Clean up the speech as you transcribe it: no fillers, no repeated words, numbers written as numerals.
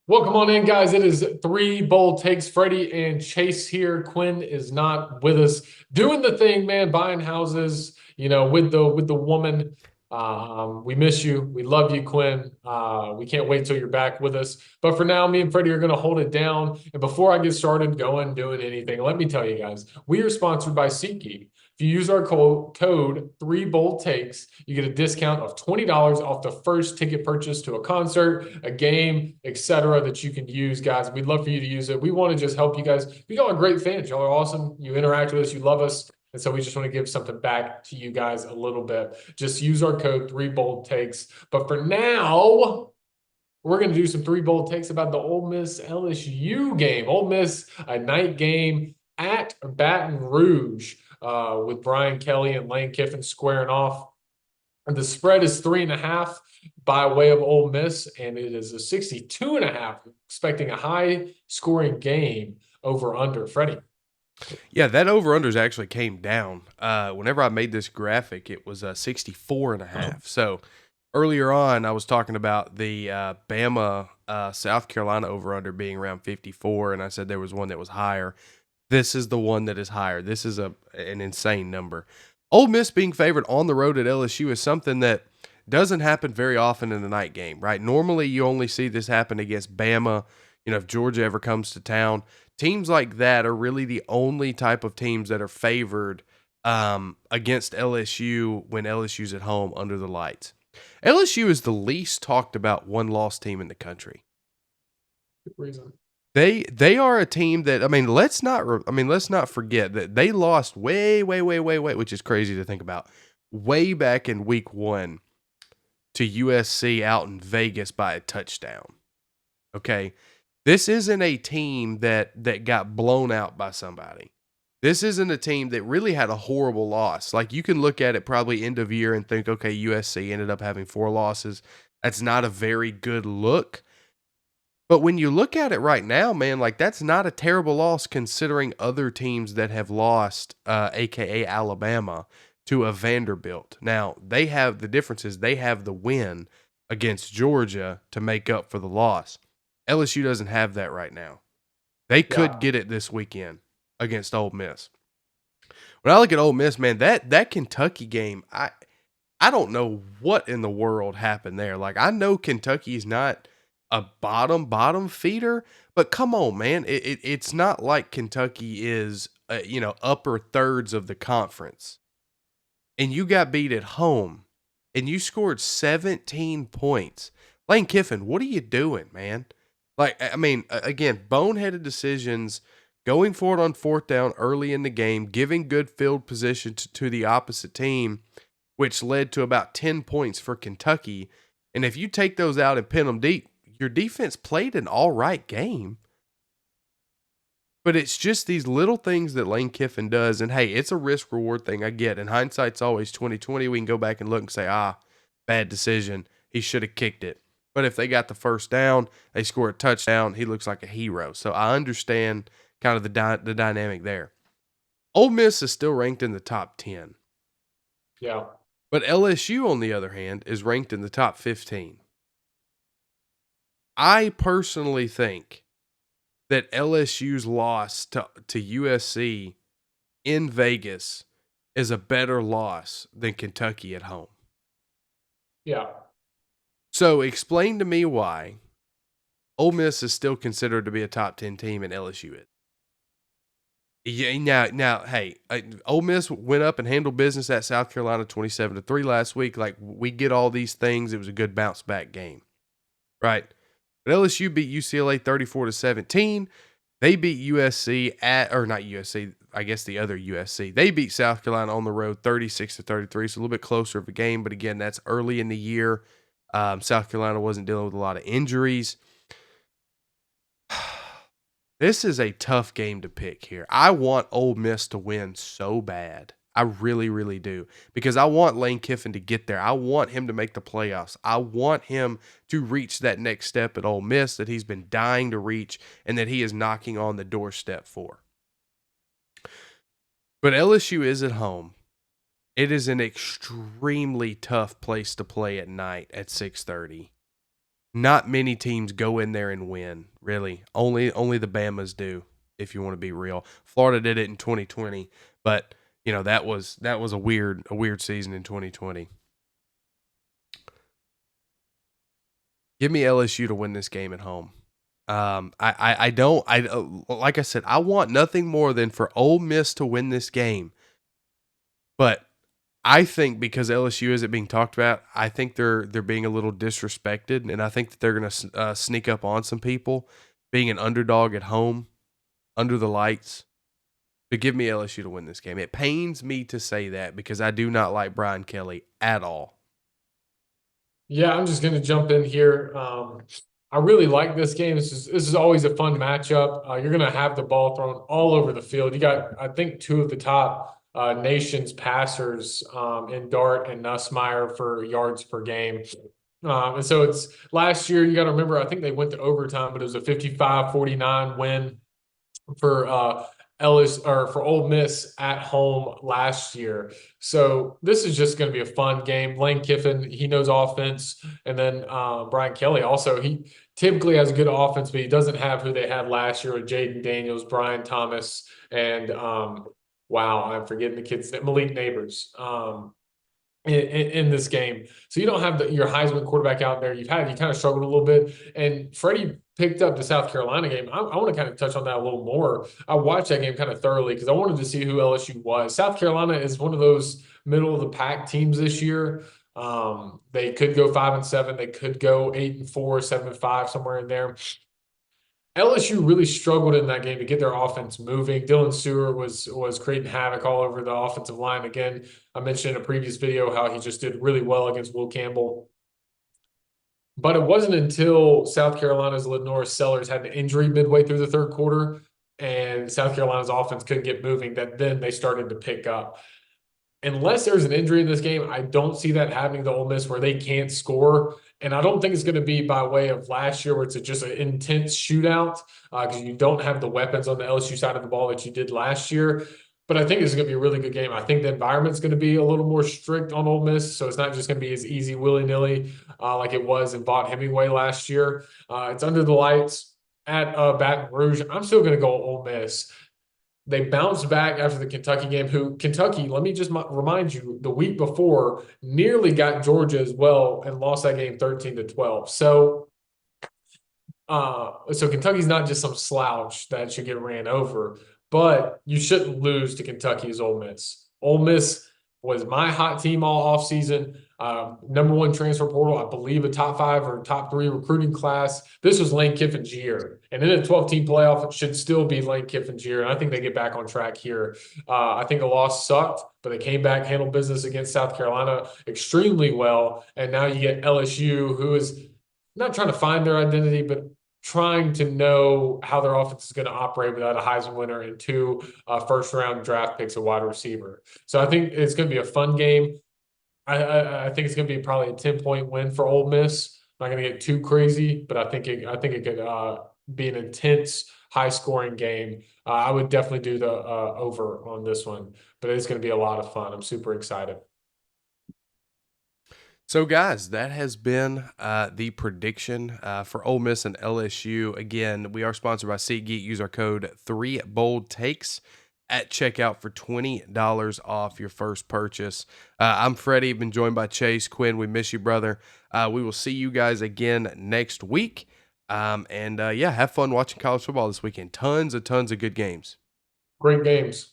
Welcome on in, guys. It is three bold takes. Freddie and Chase here. Quinn is not with us, doing the thing, man, buying houses. With the woman. We miss you. We love you, Quinn. We can't wait till you're back with us. But for now, me and Freddie are going to hold it down. And before I get started doing anything, let me tell you guys, we are sponsored by SeatGeek. If you use our code 3BoldTakes, you get a discount of $20 off the first ticket purchase to a concert, a game, etc. that you can use, guys. We'd love for you to use it. We want to just help you guys. Y'all are great fans. Y'all are awesome. You interact with us. You love us. And so we just want to give something back to you guys a little bit. Just use our code 3BoldTakes. But for now, we're going to do some three bold takes about the Ole Miss LSU game. Ole Miss, a night game at Baton Rouge with Brian Kelly and Lane Kiffin squaring off. And the spread is 3.5 by way of Ole Miss, and it is a 62.5, expecting a high scoring game over under. Freddie. Yeah, that over-unders actually came down. Whenever I made this graphic, it was 64 and a half. So earlier on, I was talking about the Bama, South Carolina over-under being around 54, and I said there was one that was higher. This is the one that is higher. This is an insane number. Ole Miss being favored on the road at LSU is something that doesn't happen very often in a night game, right? Normally, you only see this happen against Bama. If Georgia ever comes to town, teams like that are really the only type of teams that are favored against LSU when LSU's at home under the lights. LSU is the least talked about one-loss team in the country. Good reason. They are a team that let's not forget that they lost way, which is crazy to think about, way back in week 1 to USC out in Vegas by a touchdown. Okay. This isn't a team that got blown out by somebody. This isn't a team that really had a horrible loss. Like, you can look at it probably end of year and think, okay, USC ended up having 4 losses. That's not a very good look. But when you look at it right now, man, like, that's not a terrible loss considering other teams that have lost, aka Alabama, to a Vanderbilt. Now, the difference is they have the win against Georgia to make up for the loss. LSU doesn't have that right now. They could get it this weekend against Ole Miss. When I look at Ole Miss, man, that Kentucky game, I don't know what in the world happened there. Like, I know Kentucky's not a bottom feeder, but come on, man, it's not like Kentucky is upper thirds of the conference, and you got beat at home, and you scored 17 points. Lane Kiffin, what are you doing, man? Like, again, boneheaded decisions, going for it on 4th down early in the game, giving good field position to the opposite team, which led to about 10 points for Kentucky. And if you take those out and pin them deep, your defense played an all right game. But it's just these little things that Lane Kiffin does. And, hey, it's a risk-reward thing, I get. And hindsight's always 20/20. We can go back and look and say, bad decision. He should have kicked it. But if they got the first down, they score a touchdown, he looks like a hero. So I understand kind of the dynamic there. Ole Miss is still ranked in the top 10. Yeah. But LSU, on the other hand, is ranked in the top 15. I personally think that LSU's loss to USC in Vegas is a better loss than Kentucky at home. Yeah. So explain to me why Ole Miss is still considered to be a top 10 team and LSU is. Yeah, now, hey, Ole Miss went up and handled business at South Carolina 27-3 last week. Like, we get all these things. It was a good bounce back game, right? But LSU beat UCLA 34-17. They beat USC not USC, I guess the other USC. They beat South Carolina on the road 36-33, so a little bit closer of a game. But again, that's early in the year. South Carolina wasn't dealing with a lot of injuries. This is a tough game to pick here. I want Ole Miss to win so bad. I really, really do. Because I want Lane Kiffin to get there. I want him to make the playoffs. I want him to reach that next step at Ole Miss that he's been dying to reach and that he is knocking on the doorstep for. But LSU is at home. It is an extremely tough place to play at night at 6:30. not many teams go in there and win, really. Only the Bamas do, if you want to be real. Florida did it in 2020, but that was a weird season in 2020. Give me LSU to win this game at home. I don't like I said, I want nothing more than for Ole Miss to win this game. But I think because LSU isn't being talked about, I think they're being a little disrespected, and I think that they're going to sneak up on some people, being an underdog at home, under the lights. But give me LSU to win this game. It pains me to say that because I do not like Brian Kelly at all. Yeah, I'm just going to jump in here. I really like this game. This is always a fun matchup. You're going to have the ball thrown all over the field. You got, I think, two of the top nation's passers in Dart and Nussmeier for yards per game. And so it's last year, you got to remember, I think they went to overtime, but it was a 55-49 win for Ellis or for Ole Miss at home last year. So this is just going to be a fun game. Lane Kiffin, he knows offense, and then Brian Kelly also. He typically has a good offense, but he doesn't have who they had last year with Jaden Daniels, Brian Thomas, and wow, I'm forgetting the kids. Malik Neighbors. In this game. So you don't have your Heisman quarterback out there. You kind of struggled a little bit. And Freddie picked up the South Carolina game. I want to kind of touch on that a little more. I watched that game kind of thoroughly because I wanted to see who LSU was. South Carolina is one of those middle of the pack teams this year. They could go 5-7. They could go 8-4, 7-5, somewhere in there. LSU really struggled in that game to get their offense moving. Dylan Stewart was creating havoc all over the offensive line. Again, I mentioned in a previous video how he just did really well against Will Campbell. But it wasn't until South Carolina's Lenore Sellers had an injury midway through the third quarter and South Carolina's offense couldn't get moving that then they started to pick up. Unless there's an injury in this game, I don't see that happening to Ole Miss where they can't score. And I don't think it's going to be by way of last year where it's just an intense shootout because you don't have the weapons on the LSU side of the ball that you did last year. But I think it's going to be a really good game. I think the environment's going to be a little more strict on Ole Miss, so it's not just going to be as easy willy-nilly like it was in Vaught Hemingway last year. It's under the lights at Baton Rouge. I'm still going to go Ole Miss. They bounced back after the Kentucky game, who Kentucky, let me just remind you, the week before nearly got Georgia as well and lost that game 13-12. So Kentucky's not just some slouch that should get ran over, but you shouldn't lose to Kentucky as Ole Miss. Ole Miss was my hot team all offseason. Number one transfer portal, I believe a top 5 or top 3 recruiting class. This was Lane Kiffin's year. And in a 12-team playoff, it should still be Lane Kiffin's year. And I think they get back on track here. I think the loss sucked, but they came back, handled business against South Carolina extremely well. And now you get LSU, who is not trying to find their identity, but trying to know how their offense is going to operate without a Heisman winner and 2 first-round draft picks, a wide receiver. So I think it's going to be a fun game. I think it's going to be probably a 10-point win for Ole Miss. Not going to get too crazy, but I think it could be an intense, high-scoring game. I would definitely do the over on this one, but it's going to be a lot of fun. I'm super excited. So, guys, that has been the prediction for Ole Miss and LSU. Again, we are sponsored by SeatGeek. Use our code 3BoldTakes at checkout for $20 off your first purchase. I'm Freddie. Been joined by Chase. Quinn, we miss you, brother. We will see you guys again next week. Yeah, have fun watching college football this weekend. Tons of good games. Great games.